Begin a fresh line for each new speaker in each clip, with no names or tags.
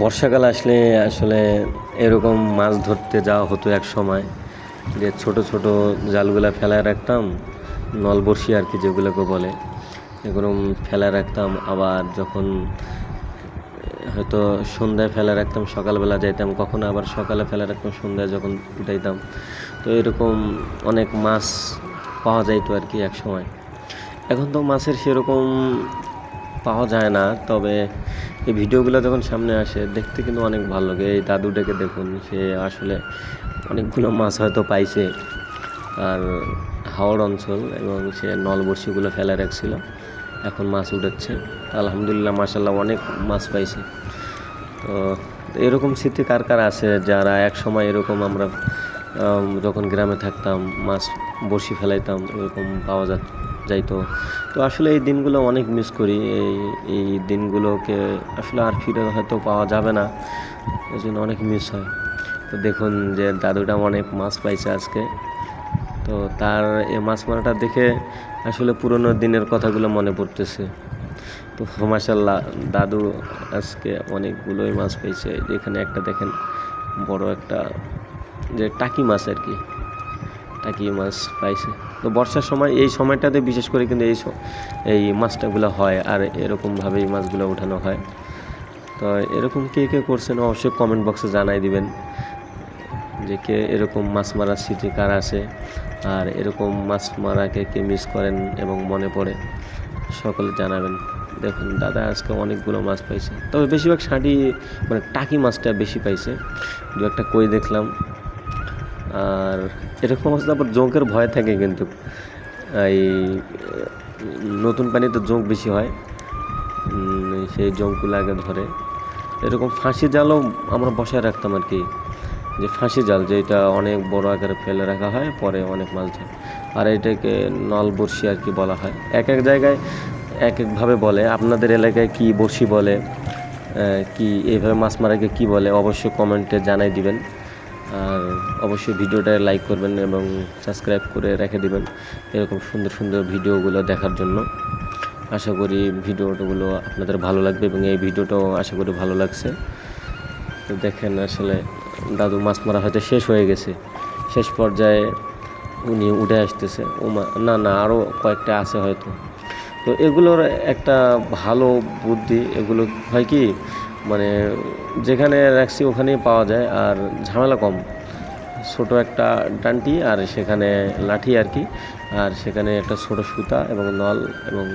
বর্ষাকাল আসলে আসলে এরকম মাছ ধরতে যাওয়া হতো এক সময়, যে ছোট ছোট জালগুলা ফেলায় রাখতাম, নলবড়শি আর কি যেগুলোকে বলে, এগুলো ফেলায় রাখতাম। আবার যখন হয়তো সন্ধ্যায় ফেলে রাখতাম, সকালবেলা যাইতাম, কখনো আবার সকালে ফেলে রাখতাম, সন্ধ্যায় যখন উঠাইতাম। তো এরকম অনেক মাছ পাওয়া যাইতো আর কি এক সময়। এখন তো মাছের সেরকম পাওয়া যায় না, তবে এই ভিডিওগুলো যখন সামনে আসে দেখতে কিন্তু অনেক ভালো লাগে। এই দাদুটাকে দেখুন, সে আসলে অনেকগুলো মাছ হয়তো পাইছে, আর হাওড় অঞ্চল, এবং সে নলবড়শিগুলো ফেলে রাখছিল, এখন মাছ উঠাচ্ছে। আলহামদুলিল্লাহ, মাশাল্লাহ, অনেক মাছ পাইছে। তো এরকম স্মৃতি কার কার আছে, যারা এক সময় এরকম আমরা যখন গ্রামে থাকতাম মাছ বড়শি ফেলাইতাম, এরকম পাওয়া যাইতো। তো আসলে এই দিনগুলো অনেক মিস করি। এই দিনগুলোকে আসলে আর ফিরে হয়তো পাওয়া যাবে না, এই জন্য অনেক মিস হয়। তো দেখুন যে দাদুটা অনেক মাছ পাইছে আজকে। তো তার এই মাছ মারাটা দেখে আসলে পুরনো দিনের কথাগুলো মনে পড়তেছে। তো মাশাল্লাহ, দাদু আজকে অনেকগুলোই মাছ পেয়েছে। এখানে একটা দেখেন, বড় একটা যে টাকি মাছ আর কি, টাকি মাছ পাইছে। তো বর্ষার সময় এই সময়টাতে বিশেষ করে কিন্তু এই মাছটাগুলো হয়, আর এরকমভাবে এই মাছগুলো ওঠানো হয়। তো এরকম কে কে করছেন অবশ্যই কমেন্ট বক্সে জানাই দিবেন, যে কে এরকম মাছ মারার স্মৃতি কার আছে, আর এরকম মাছ মারাকে কে মিস করেন এবং মনে পড়ে, সকলে জানাবেন। দেখুন দাদা আজকে অনেকগুলো মাছ পাইছে, তবে বেশিরভাগ ষাঁটি মানে টাকি মাছটা বেশি পাইছে, দু একটা কই দেখলাম। আর এরকম অবস্থা আবার জোঁকের ভয় থাকে, কিন্তু এই নতুন পানিতে জোঁক বেশি হয়, সেই জোঁকগুলো আগে ধরে। এরকম ফাঁসি জালও আমরা বসায় রাখতাম আর কি, যে ফাঁসি জাল, যেটা অনেক বড় আকারে ফেলে রাখা হয়, পরে অনেক মাছ ধরে। আর এটাকে নল বড়শি আর কি বলা হয়, এক এক জায়গায় এক একভাবে বলে। আপনাদের এলাকায় কি বড়শি বলে, কি এইভাবে মাছ মারাকে কি বলে, অবশ্যই কমেন্টে জানাই দিবেন। আর অবশ্যই ভিডিওটা লাইক করবেন এবং সাবস্ক্রাইব করে রেখে দিবেন এরকম সুন্দর সুন্দর ভিডিওগুলো দেখার জন্য। আশা করি ভিডিওগুলো আপনাদের ভালো লাগবে, এবং এই ভিডিওটাও আশা করি ভালো লাগছে। তো দেখেন আসলে দাদু মাছ মারা হয়তো শেষ হয়ে গেছে, শেষ পর্যায়ে উনি উঠে আসতেছে। না না, আরও কয়েকটা আছে হয়তো। তো এগুলোর একটা ভালো বুদ্ধি, এগুলো হয় কি, মানে যেখানে রাখছি ওখানেই পাওয়া যায়, আর ঝামেলা কম। ছোট একটা ডান্টি, আর সেখানে লাঠি আর কি, আর সেখানে একটা ছোট সুতা এবং নল এবং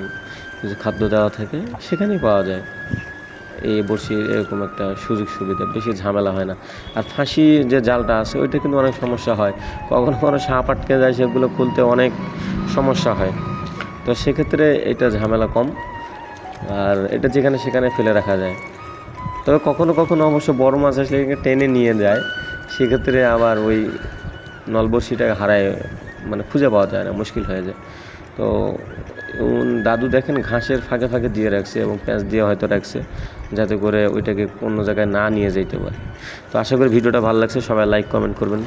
কিছু খাদ্য দেওয়া থাকে, সেখানেই পাওয়া যায়। এই বড়শির এরকম একটা সুযোগ সুবিধা, বেশি ঝামেলা হয় না। আর ফাঁসি যে জালটা আছে ওইটা কিন্তু অনেক সমস্যা হয়, কখনো কখনো সাপ আটকে যায়, সেগুলো খুলতে অনেক সমস্যা হয়। তো সেক্ষেত্রে এটা ঝামেলা কম, আর এটা যেখানে সেখানে ফেলে রাখা যায়। তবে কখনো কখনো অবশ্য বড় মাছ আসলে টেনে নিয়ে যায়, সেক্ষেত্রে আবার ওই নলবড়শিটাকে হারায়, মানে খুঁজে পাওয়া যায় না, মুশকিল হয়ে যায়। তো দাদু দেখেন ঘাসের ফাঁকে ফাঁকে দিয়ে রাখছে, এবং প্যাঁচ দিয়ে হয়তো রাখছে, যাতে করে ওইটাকে অন্য জায়গায় না নিয়ে যেতে পারে। তো আশা করি ভিডিওটা ভালো লাগছে, সবাই লাইক কমেন্ট করবেন।